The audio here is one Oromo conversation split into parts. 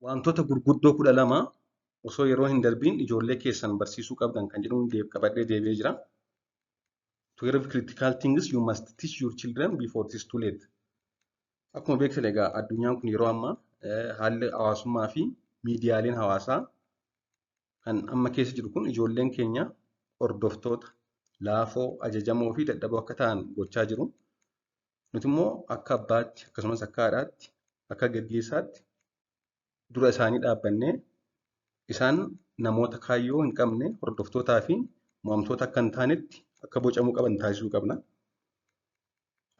wantoota gurguddoo 12 osoo yeroo hin darbiin ijoollee keessan barsiisuu qabdan kan jedhuun qabadhee deebi'ee jira. 12 critical things you must teach your children before it is too late. Akkuma beektan egaa addunyaan kun yeroo ammaa haalli hawaasummaa fi miidiyaaleen hawaasaa kan amma keessa jiru kun ijoolleen keenya hordoftoota laafoo, ajajamoo fi dadhaboo akka ta'an gochaa jiru. Nuti immoo akka abbaatti akkasumas akka haadhaatti akka gaggeessaatti dura isaanii dhaabbannee isaan namoota kaayyoo hin qabne hordoftootaa fi mo'amtoota akka hin taanetti akka bocamuu qaban taasisuu qabna.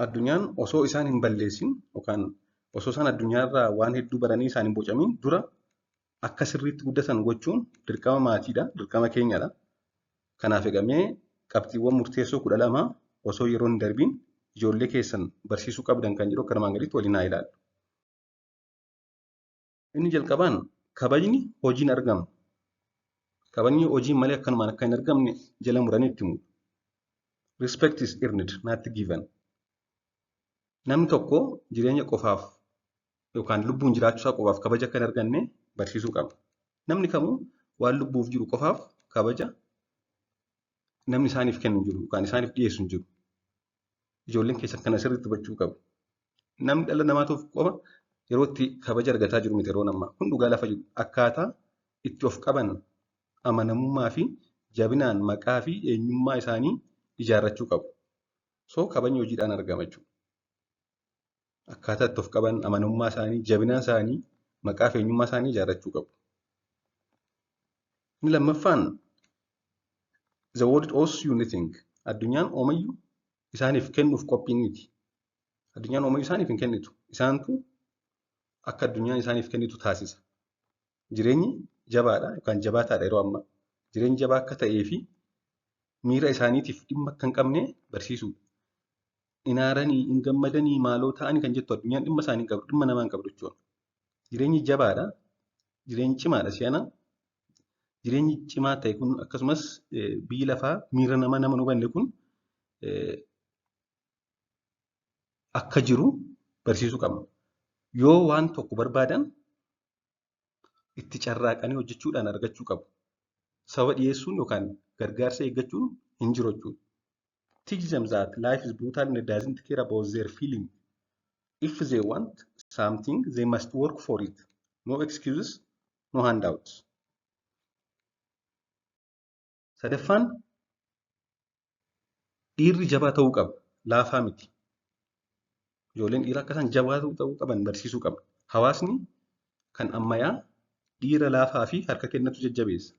Addunyaan osoo isaan hin balleessin yookaan osoo isaan addunyaarraa waan hedduu baranii isaan hin bocamin dura akka sirriitti guddatan gochuun dirqama maatiidha, dirqama keenyadha. Kanaaf egamee qabxiiwwan murteessoo 12 osoo yeroo hin darbiin ijoollee keessan barsiisuu qabdan kan jedhu akka armaan gaditti waliin haa ilaallu. Inni jalqabaan kabajni hojiin argama. Kabajni hojiin malee akkanumaan akka hin argamne jala muranii itti himu. Respect is earned, not given. Namni tokko jireenya qofaaf yookaan lubbuun jiraachuusaa qofaaf kabaja akka hin arganne barsiisuu qaba. Namni kamuu waan lubbuuf jiru qofaaf kabaja namni isaaniif kennu hin jiru yookaan isaaniif dhiyeessu hin jiru. Ijoolleen keessan kana sirriitti hubachuu qabu. Namni dhala namaatiif qofa yeroo itti kabaja argataa jiru miti yeroo ammaa. Kun dhugaa lafa jiru. Akkaataa itti of qaban amanamummaa fi jabinaan maqaa fi eenyummaa isaanii ijaarrachuu qabu. So kabajni hojiidhaan argama jechuudha. Akkaataa itti of qaban amanamummaa isaanii, jabinaa isaanii, maqaa fi eenyummaa isaanii ijaarrachuu qabu. Inni lammaffaan the world owes you nothing. Addunyaan oomayyuu isaaniif kennuuf qophii miti. Addunyaan oomayyuu isaaniif hin kennitu. Isaantu akka addunyaan isaaniif kennitu taasisa. Jireenyi jabaadha yookaan jabaataadha yeroo ammaa. Jireenyi jabaa akka ta'ee fi miira isaaniitiif dhimma akka hin qabne barsiisuudha. Inaaranii, hin gammadanii, maaloo ta'anii kan jettu addunyaan dhimma isaanii qabdu, dhimma namaa hin qabdu jechuudha. Jireenyi jabaadha. Jireenyi cimaadha si'ana. Jireenyi cimaa ta'e kun akkasumas biyyi lafaa miira nama hin hubanne kun akka jiru barsiisuu qabna. Yoo waan tokko barbaadan itti carraaqanii hojjechuudhaan argachuu qabu. Sababa dhiyeessuun yookaan gargaarsa eeggachuun hin jiru jechuudha. Teach them that life is brutal and it doesn't care about their feeling. If they want something, they must work for it. No excuses, no handouts. Sadaffaan dhiirri jabaa ta'uu qaba. Laafaa miti. Ijoolleen dhiiraa akka isaan jabaa ta'uu qaban barsiisuu qaba. Hawaasni kan ammayyaa dhiira laafaa fi harka kennatu jajjabeessa.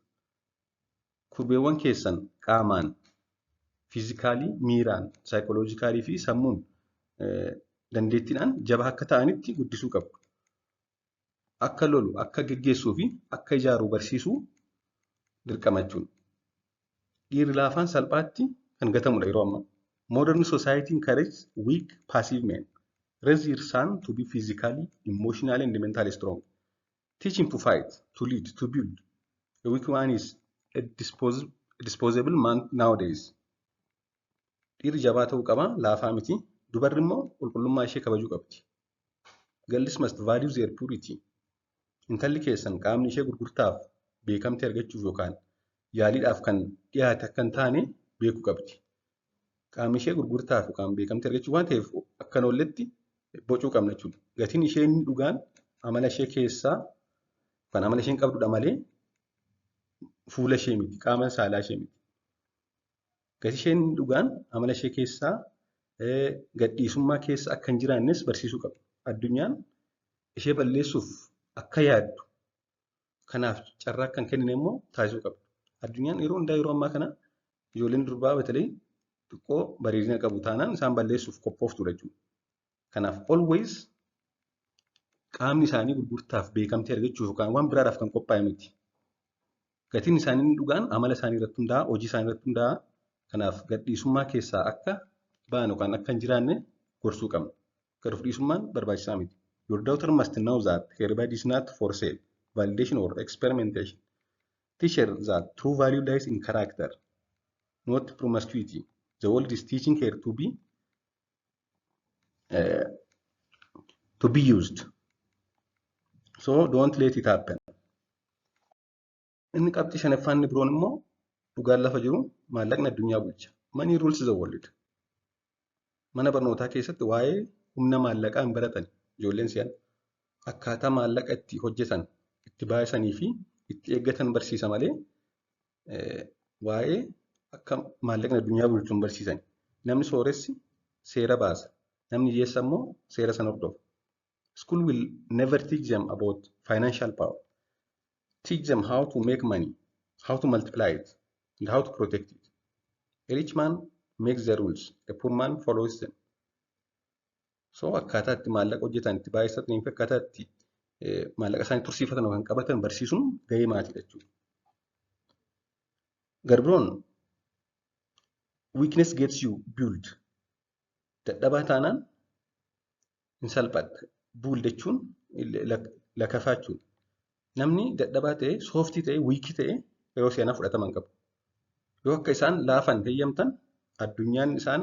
Kurbeewwan keessan qaamaan, fiizikaalii, miiraan, saayikooloojikaalii fi sammuun dandeettiidhaan jabaa akka ta'anitti guddisuu qabu. Akka lolu, akka geggeessuu fi akka ijaaru barsiisuu dirqama jechuudha. Dhiirri laafaan salphaatti kan gatamudha yeroo ammaa. Modern society encourages weak, passive men. Raise your son to be physically, emotionally, and mentally strong. Teach him to fight, to lead, to build. A weak man is a disposable man nowadays. Dhiirri jabaa ta'uu qaba, laafaa miti. Dubarri immoo qulqullummaa ishee kabajuu qabdi. Girls must value their purity. Intalli keessan qaamni ishee gurgurtaaf beekamtii argachuuf yookaan yaaliidhaaf kan dhiyaate akka hin taane beekuu qabdi. Qaamni ishee gurgurtaaf yookaan beekamtii argachuuf waan ta'eef akka hin oolletti bocuu qabna jechuudha. Gatiin isheen dhugaan amala ishee keessaa kan amala isheen qabdudha malee fuula ishee miti, qaama saalaa ishee miti. Gatii isheen dhugaan amala ishee keessaa gadhiisummaa keessa akka hin jiraannes barsiisuu qabna. Addunyaan ishee balleessuuf akka yaaddu kanaaf carraa akka hin kennine immoo taasisuu qabna. Addunyaan yeroo hundaa yeroo ammaa kana ijoolleen durbaa batalee xiqqoo bareedina qabu taanaan isaan balleessuuf qophooftuudha jechuudha. Kanaaf always qaamni isaanii gurgurtaaf beekamtii argachuuf yookaan waan biraadhaaf kan qophaa'e miti. Gatiin isaanii dhugaan amala isaanii irratti hundaa'a, hojii isaanii irratti hundaa'a. Kanaaf gadhiisummaa keessaa akka ba'an yookaan akka hin jiraanne gorsuu qabna. Gad of dhiisummaan barbaachisaa miti. Your daughter must know that her body is not for sale, validation or experimentation. Teach her that true value lies in character, not promiscuity. The world is teaching her to be used. So don't let it happen. Inni qabxii shanaffaan inni biroon immoo dhugaan lafa jiru maallaqni addunyaa bulcha. Money rules the world. Mana barnootaa keessatti waa'ee humna maallaqaa hin baratan ijoolleen si'an akkaataa maallaqa itti hojjetan, itti baasanii fi itti eeggatan barsiisa malee waa'ee akka maallaqni addunyaa bulchu hin barsiisan. Namni sooressi seera baasa. Namni hiyyeessa immoo seera sana hordofa. School will never teach them about financial power. Teach them how to make money, how to multiply it, and how to protect it. A rich man makes the rules, a poor man follows them. So akkaataa itti maallaqa hojjetan, itti baay'isatan fi akkaataa itti maallaqa isaanii tursiifatan kan qabatan barsiisuun gahee maatiidha jechuudha. Garbiroon weakness gets you build. Dadhabaa taanaan hin salphadha. Build jechuun lakafaa jechuudha. Namni dadhabaa ta'e, sooftii ta'e, wiikii ta'e yeroo seenaa fudhataman qabu. Yoo akka isaan laafan heeyyamtan addunyaan isaan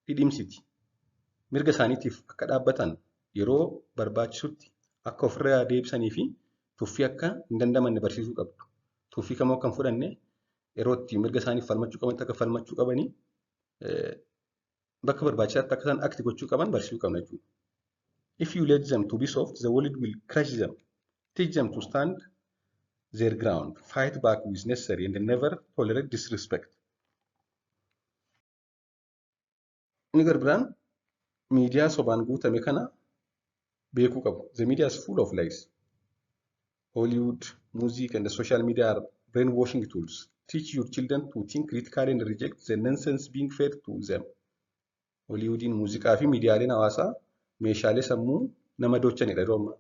dhidhimsiti. Mirga isaaniitiif akka dhaabbatan yeroo barbaachisutti akka ofirraa deebisanii fi tuffii akka hin dandamanne barsiisuu qabdu. Tuffii kamuu akka hin fudhanne yeroo itti mirga isaaniif falmachuu qaban akka falmachuu qabanii bakka barbaachisaatti akka isaan akti gochuu qaban barsiisuu qabna jechuudha. If you let them to be soft, the world will crush them. Teach them to stand their ground, fight back with necessary, and never tolerate disrespect. Inni garbiraan miidiyaa sobaan guutame kana beekuu qabu. The media is full of lies. Hollywood, music, and the social media are brainwashing tools. Teach your children to think critically and reject the nonsense being fed to them. Hollywoodiin, muuziqaa fi miidiyaaleen hawaasaa meeshaalee sammuu nama dochanidha yeroo ammaa.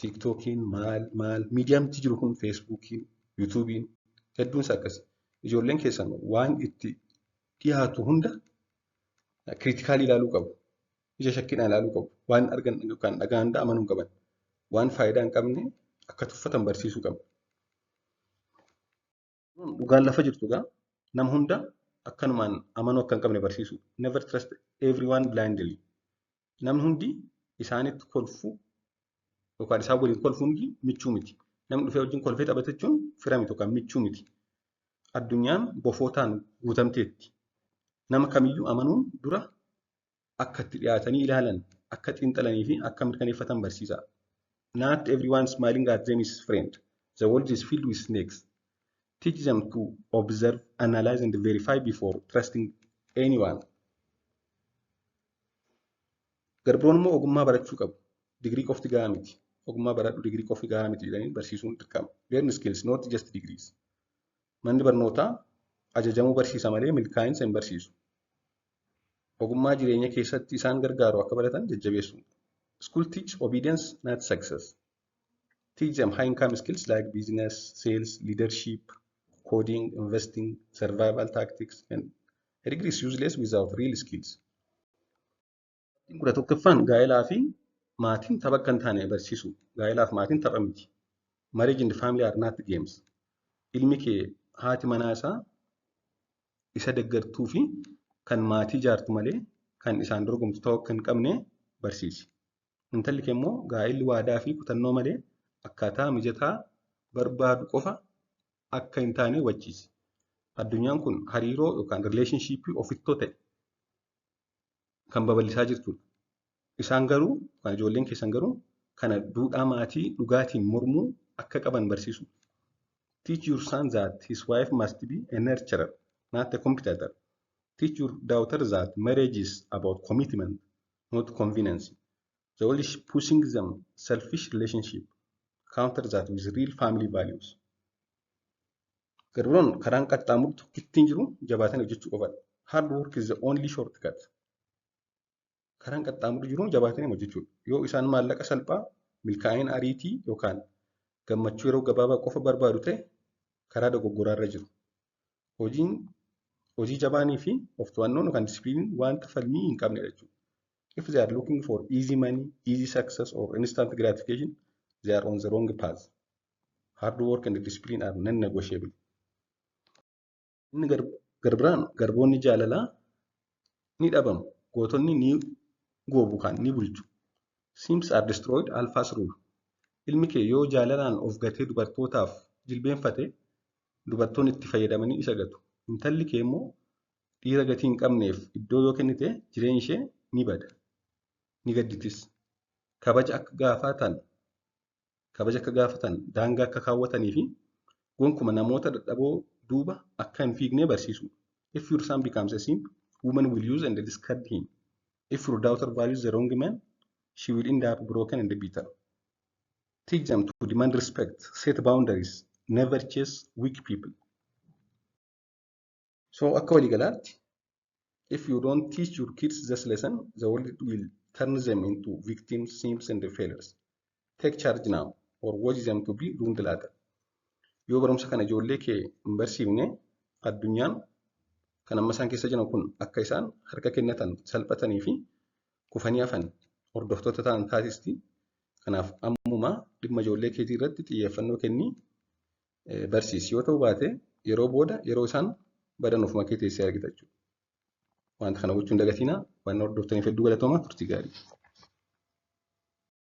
TikTokiin maal miidiyaamti jiru kun Feesbuukiin, Yuutuubiin hedduun isaa akkasii. Ijoolleen keessan waan itti dhiyaatu hunda kriitikaalii ilaaluu qabu. Ija shakkiidhaan ilaaluu qabu. Waan argan yookaan dhagaan amanuu qaban. Waan faayidaa hin qabne akka tuffatan barsiisuu qabu. Dhugaan lafa jirtu egaa nama hunda akkanumaan amanuu akka hin qabne barsiisu. Never trust everyone blindly. Namni hundi isaanitti kolfuu yookaan isaan waliin kolfuu hundi michuu miti. Namni dhufee wajjin kolfee taphatachuun fira miti yookaan michuu miti. Addunyaan bofootaan guutamteetti. Nama kamiyyuu amanuun dura akka itti dhiyaatanii ilaalan, akka xiinxalanii fi akka mirkaneeffatan barsiisa. Not everyone smiling at them is friend. The world is filled with snakes. Teach them to observe, analyze, and verify before trusting anyone. Garbiroon immoo ogummaa barachuu qabu. Digirii qofti gahaa miti. Ogummaa baradhu digirii qofti gahaa miti jedhanii barsiisuun dirqama. Learn skills, not just degrees. Manni barnootaa ajajamuu barsiisa malee milkaa'insa hin barsiisu. Ogummaa jireenya keessatti isaan gargaaru akka baratan jajjabeessu. School teach obedience, not success. Teach them high income skills like business, sales, leadership, coding, investing, survival tactics, and a degree is useless without real skills. Kudha tokkoffaan gaa'elaa fi maatiin tapha akka hin taane barsiisu. Gaa'elaa fi maatiin tapha miti. Marriage and family are not games. Ilmi kee haati manaa isaa isa deeggartuu fi kan maatii jaartu malee kan isaan dorgomtu ta'uu akka hin qabne barsiisi. Intalli kee immoo gaa'elli waadaa fi kutannoo malee akkaataa mijataa barbaadu qofa akka hin taane hubachiisi. Addunyaan kun hariiroo yookaan rileeshnshiippii ofittoo ta'e kan babal'isaa jirtudha. Isaan garuu kan ijoolleen keessan garuu kana duudhaa maatii dhugaatiin mormuu akka qaban barsiisu. Teach your son that his wife must be a nurturer, not a competitor. Teach your daughter that marriage is about commitment, not convenience. The world is pushing them selfish relationship. Counter that with real family values. Garbiroon karaan qaxxaamuru tokkittiin jiru jabaatanii hojjechuu qofadha. Hard work is the only shortcut. Karaan qaxxaamuru jiru jabaatanii hojjechuudha. Yoo isaan maallaqa salphaa, milkaa'ina ariitii yookaan gammachuu yeroo gabaabaa qofa barbaadu ta'e karaa dogoggoraarra jiru. Hojii jabaanii fi of to'annoon yookaan disipiliiniin wanta falmii hin qabnedha jechuudha. If they are looking for easy money, easy success, or instant gratification, they are on the wrong path. Hard work and discipline are non-negotiable. Inni garbiraan garboonni jaalalaa ni dhabamu. Gootonni ni goobu kan ni bulchu. Sims are destroyed, alphas rule. ilmi kee yoo jaalalaan of gatee dubartootaaf jilbeenfate dubartoonni itti fayyadamanii isa gatu. Intalli kee immoo dhiira gatii hin qabneef iddoo yoo kennite jireenyi ishee ni bada. Ni gadditis. Kabaja akka gaafatan, daangaa akka kaawwatanii fi gonkuma namoota dadhaboo duuba akka hin fiigne barsiisu. If your son becomes a simp, women will use and discard him. If your daughter values the wrong man, she will end up broken and bitter. Teach them to demand respect, set boundaries, never chase weak people. So akka waliigalaatti, if you don't teach your kids this lesson, the world will turn them into victims, simps, and failures. Take charge now, or watch them to be doomed later. Yoo barumsa kana ijoollee kee hin barsiifne, addunyaan kan amma isaan keessa jiran kun akka isaan harka kennatan salphatanii fi kufanii hafan hordoftoota ta'an taasisti. Kanaaf ammuma dhimma ijoollee keetii irratti xiyyeeffannoo kennii barsiisi. Yoo ta'u baate yeroo booda yeroo isaan badan ofuma kee teessee argita jechuudha. Wanta kana gochuun dagatinaa waan hordoftaniif hedduu galatoomaa turtii gaarii.